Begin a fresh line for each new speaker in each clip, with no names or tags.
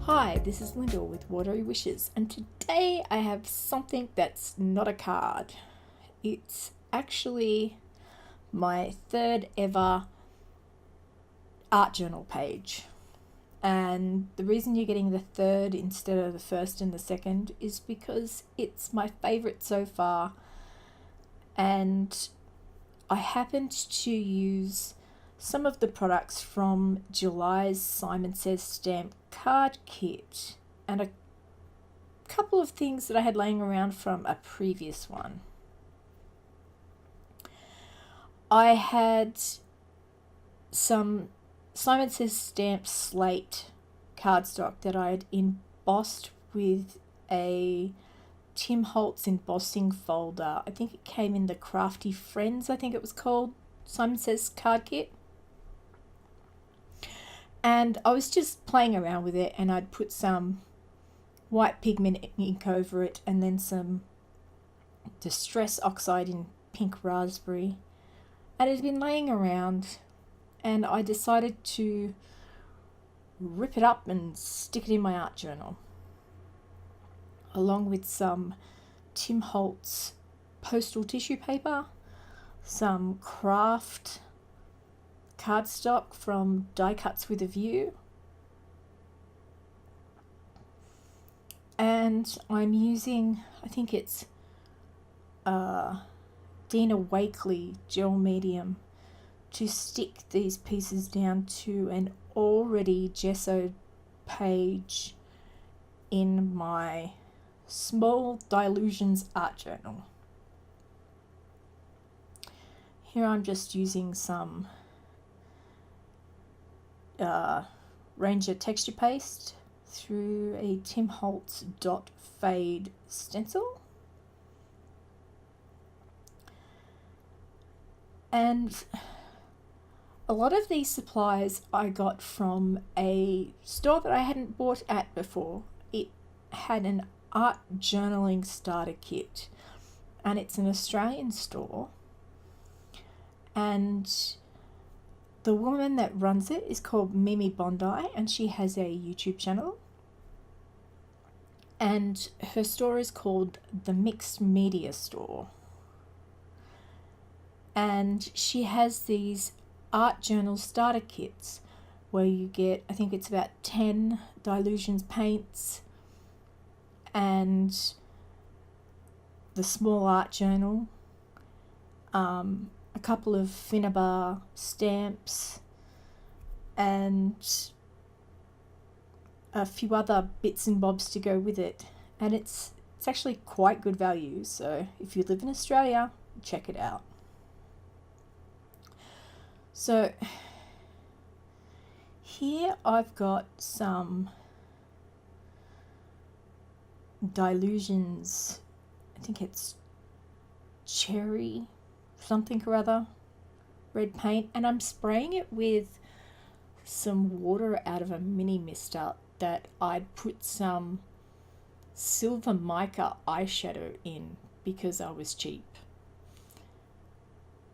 Hi, this is Linda with Watery Wishes, and today I have something that's not a card. It's actually my third ever art journal page. And the reason you're getting the third instead of the first and the second is because it's my favorite so far. And I happened to use some of the products from July's Simon Says stamp card kit and a couple of things that I had laying around from a previous one. I had some Simon Says stamp slate cardstock that I had embossed with a Tim Holtz embossing folder. I think it came in the Crafty Friends, I think it was called, Simon Says card kit. And I was just playing around with it, and I'd put some white pigment ink over it and then some Distress Oxide in pink raspberry. And it had been laying around, and I decided to rip it up and stick it in my art journal, along with some Tim Holtz postal tissue paper, some craft cardstock from Die Cuts with a View, and I'm using, I think it's Dina Wakley gel medium to stick these pieces down to an already gessoed page in my Small Dilutions art journal. Here I'm just using some Ranger texture paste through a Tim Holtz dot fade stencil, and a lot of these supplies I got from a store that I hadn't bought at before. It had an art journaling starter kit, and it's an Australian store, and the woman that runs it is called Mimi Bondi, and she has a YouTube channel. And her store is called the Mixed Media Store. And she has these art journal starter kits where you get, I think it's about 10 Dilutions paints and the small art journal, a couple of Finnabar stamps, and a few other bits and bobs to go with it. And it's actually quite good value, so if you live in Australia, check it out. So here I've got some Dilutions, I think it's cherry something or other, red paint, and I'm spraying it with some water out of a mini mister that I'd put some silver mica eyeshadow in because I was cheap.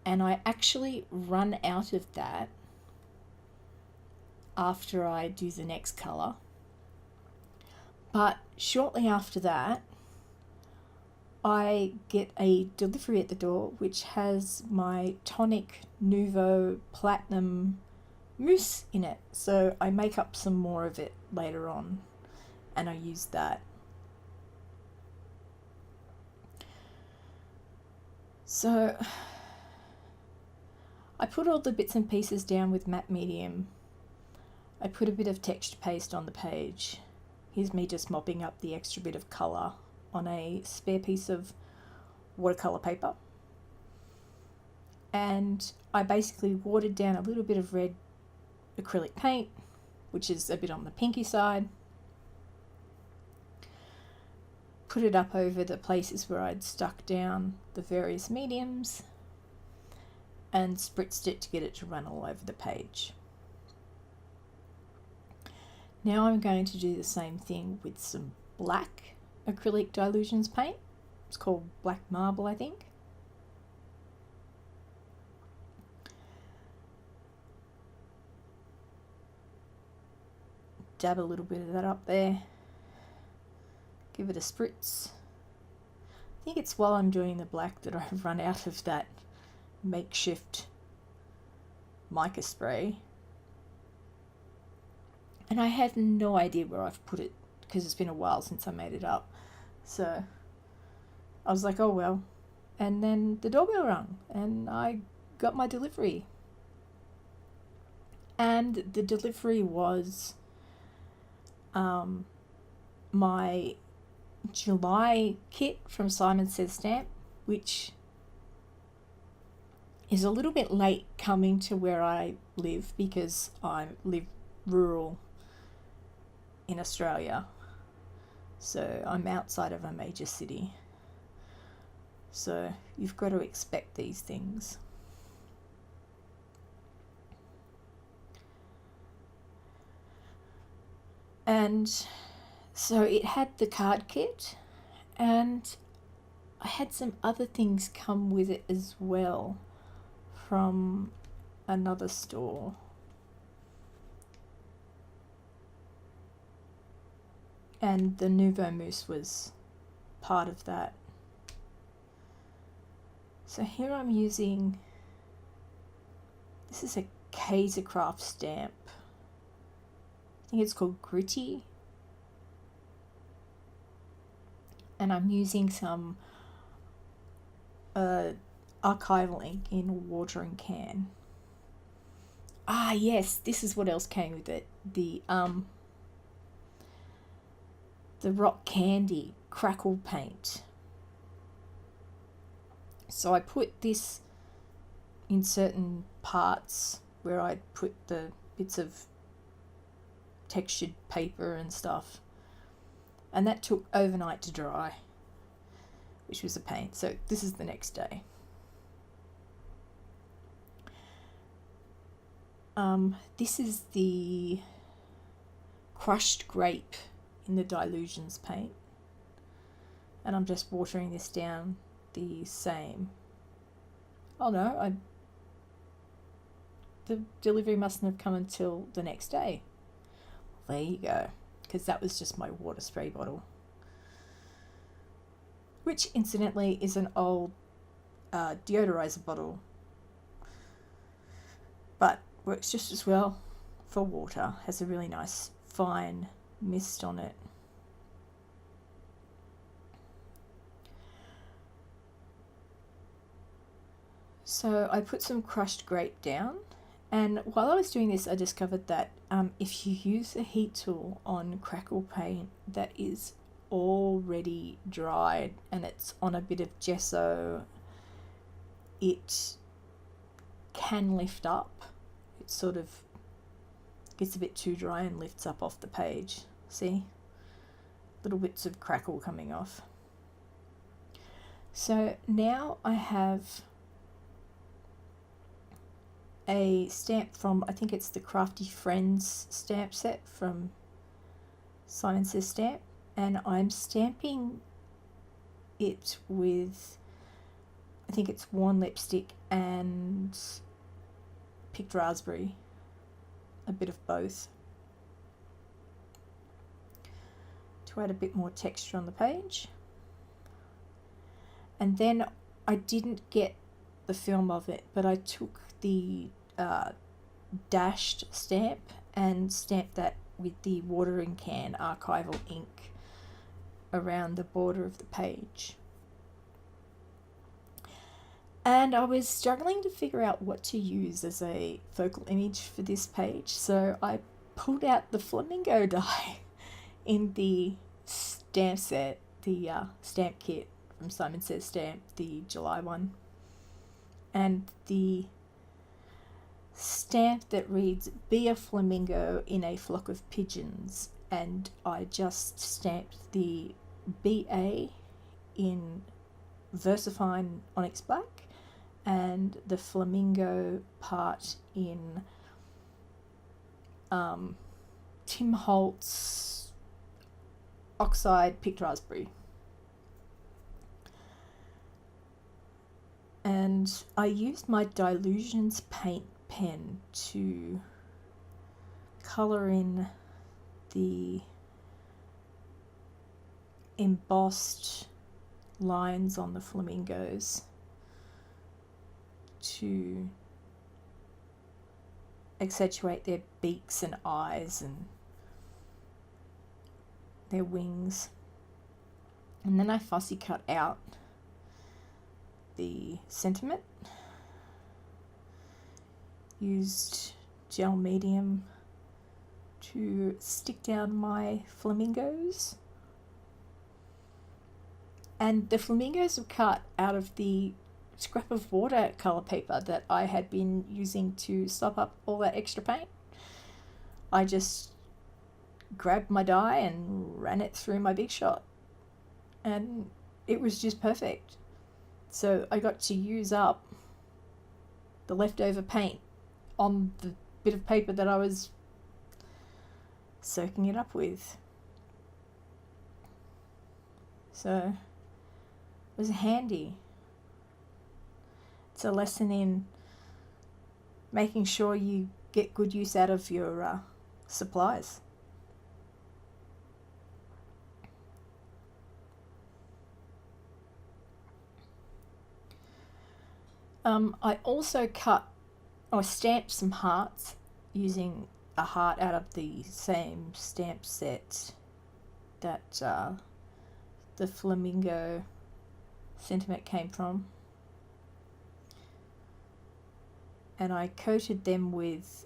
And I actually run out of that after I do the next colour. But shortly after that, I get a delivery at the door which has my Tonic Nouveau Platinum mousse in it. So I make up some more of it later on and I use that. So I put all the bits and pieces down with matte medium. I put a bit of texture paste on the page. Here's me just mopping up the extra bit of colour on a spare piece of watercolour paper. And I basically watered down a little bit of red acrylic paint, which is a bit on the pinky side. Put it up over the places where I'd stuck down the various mediums and spritzed it to get it to run all over the page. Now I'm going to do the same thing with some black acrylic Dilutions paint. It's called Black Marble, I think. dab a little bit of that up there. Give it a spritz. I think it's while I'm doing the black that I've run out of that makeshift mica spray. And I have no idea where I've put it because it's been a while since I made it up. So I was like, oh well. And then the doorbell rang and I got my delivery. And the delivery was my July kit from Simon Says Stamp, which is a little bit late coming to where I live because I live rural in Australia. So I'm outside of a major city. So you've got to expect these things. And so it had the card kit, and I had some other things come with it as well from another store. And the Nouveau Mousse was part of that. So here I'm using, this is a Kaisercraft stamp. I think it's called Gritty. And I'm using some archival ink in a watering can. Ah yes, this is what else came with it. The rock candy crackle paint. So I put this in certain parts where I put the bits of textured paper and stuff, and that took overnight to dry, which was a pain. So this is the next day. This is the crushed grape in the Dilutions paint, and I'm just watering this down the same. Oh no, the delivery mustn't have come until the next day. There you go, because that was just my water spray bottle, which incidentally is an old deodorizer bottle, but works just as well for water. Has a really nice fine mist on it. So I put some crushed grape down, and while I was doing this I discovered that if you use a heat tool on crackle paint that is already dried and it's on a bit of gesso, it can lift up. It sort of gets a bit too dry and lifts up off the page. See? Little bits of crackle coming off. So now I have a stamp from, I think it's the Crafty Friends stamp set from Simon Says Stamp, and I'm stamping it with, I think it's worn lipstick and picked raspberry, a bit of both, to add a bit more texture on the page. And then I didn't get the film of it, but I took the dashed stamp and stamped that with the watering can archival ink around the border of the page. And I was struggling to figure out what to use as a focal image for this page, so I pulled out the Flamingo die in the stamp set, the stamp kit from Simon Says Stamp, the July one, and the stamp that reads "Be a flamingo in a flock of pigeons," and I just stamped the BA in VersaFine Onyx Black and the flamingo part in Tim Holtz Oxide Picked Raspberry. And I used my Dilutions paint pen to colour in the embossed lines on the flamingos to accentuate their beaks and eyes and their wings. And then I fussy cut out the sentiment, used gel medium to stick down my flamingos. And the flamingos were cut out of the scrap of watercolor paper that I had been using to sop up all that extra paint. I just grabbed my die and ran it through my Big Shot, and it was just perfect. So I got to use up the leftover paint on the bit of paper that I was soaking it up with. So it was handy. It's a lesson in making sure you get good use out of your supplies. I also stamped some hearts using a heart out of the same stamp set that the Flamingo sentiment came from. And I coated them with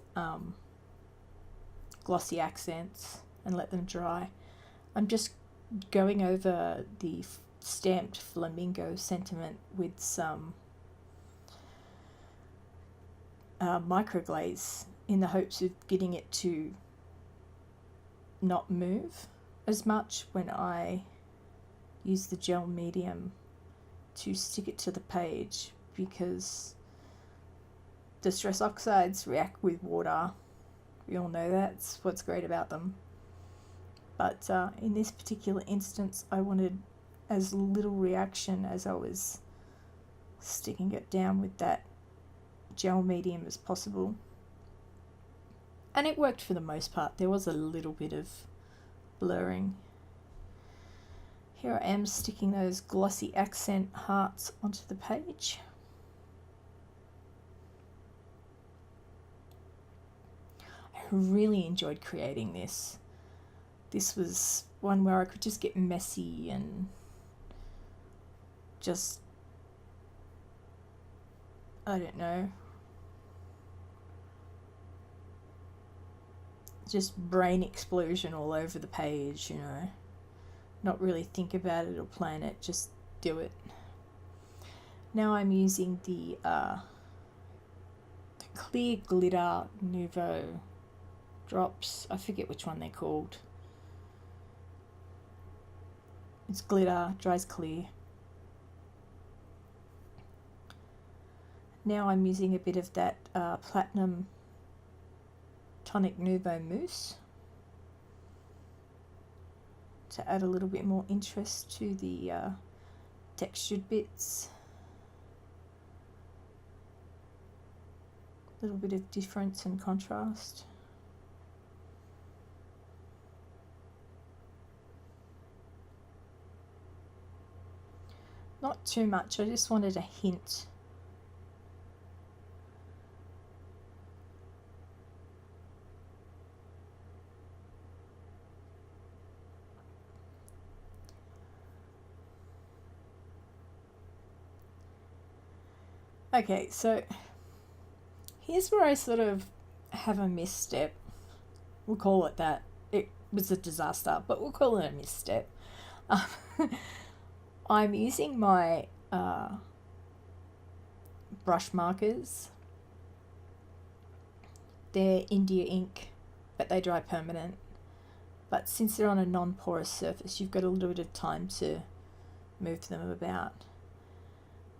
glossy accents and let them dry. I'm just going over the stamped Flamingo sentiment with some microglaze in the hopes of getting it to not move as much when I use the gel medium to stick it to the page, because the stress oxides react with water. We all know that's what's great about them. But in this particular instance, I wanted as little reaction as I was sticking it down with that gel medium as possible. And it worked for the most part. There was a little bit of blurring. Here I am sticking those glossy accent hearts onto the page. I really enjoyed creating this. This was one where I could just get messy and just, I don't know, just brain explosion all over the page, you know. Not really think about it or plan it, just do it. Now I'm using the clear glitter Nouveau drops. I forget which one they're called. It's glitter, dries clear. Now I'm using a bit of that Platinum Tonic Nouveau mousse to add a little bit more interest to the textured bits. A little bit of difference and contrast. Not too much, I just wanted a hint. Okay, so here's where I sort of have a misstep. We'll call it that. It was a disaster, but we'll call it a misstep. I'm using my brush markers. They're India ink, but they dry permanent. But since they're on a non-porous surface, you've got a little bit of time to move them about.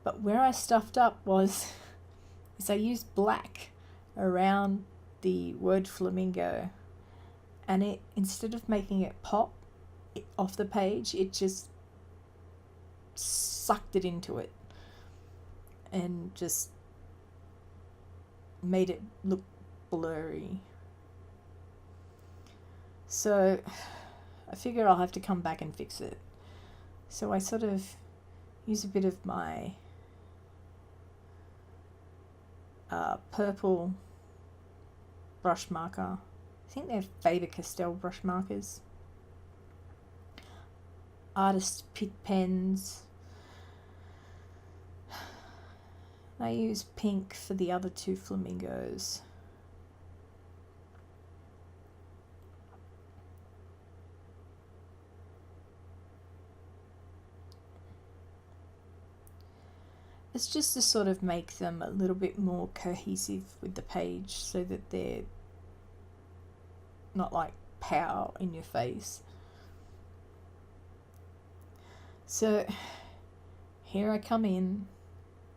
But where I stuffed up is I used black around the word flamingo, and it, instead of making it pop off the page, it just sucked it into it and just made it look blurry. So I figure I'll have to come back and fix it. So I sort of use a bit of my purple brush marker. I think they're Faber-Castell brush markers. Artist pick pens. I use pink for the other two flamingos. It's just to sort of make them a little bit more cohesive with the page so that they're not like pow in your face. So here I come in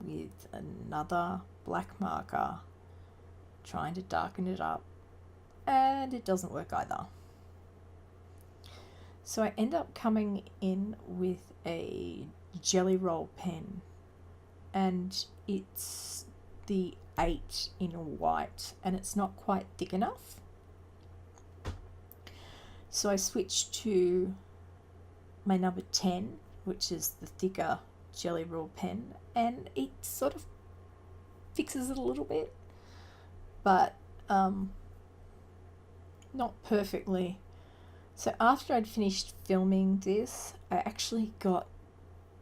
with another black marker, trying to darken it up, and it doesn't work either. So I end up coming in with a jelly roll pen, and it's the 8 in white, and it's not quite thick enough. So I switched to my number 10, which is the thicker jelly roll pen, and it sort of fixes it a little bit, but not perfectly. So after I'd finished filming this, I actually got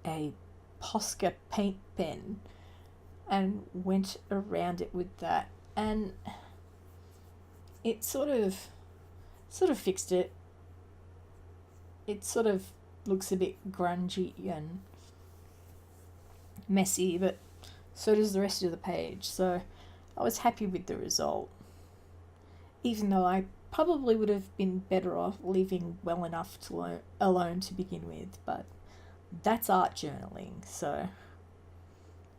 a Posca paint pen and went around it with that, and it sort of fixed it. It sort of looks a bit grungy and messy, but so does the rest of the page. So I was happy with the result, even though I probably would have been better off leaving well enough to alone to begin with, but that's art journaling. So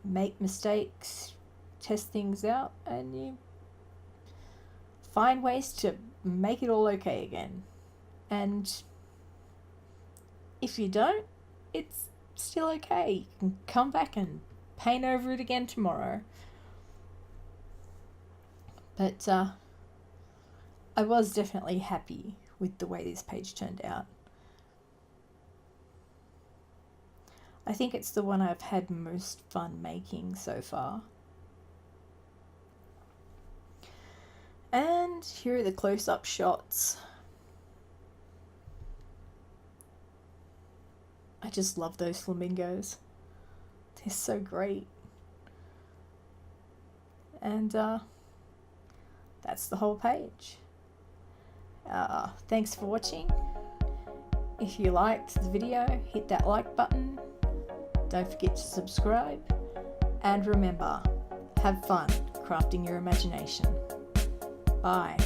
make mistakes, test things out, and you find ways to make it all okay again. And if you don't, it's still okay. You can come back and paint over it again tomorrow. But I was definitely happy with the way this page turned out. I think it's the one I've had most fun making so far. And here are the close-up shots. I just love those flamingos. They're so great. And that's the whole page. Thanks for watching. If you liked the video, hit that like button. Don't forget to subscribe. And remember, have fun crafting your imagination. Bye.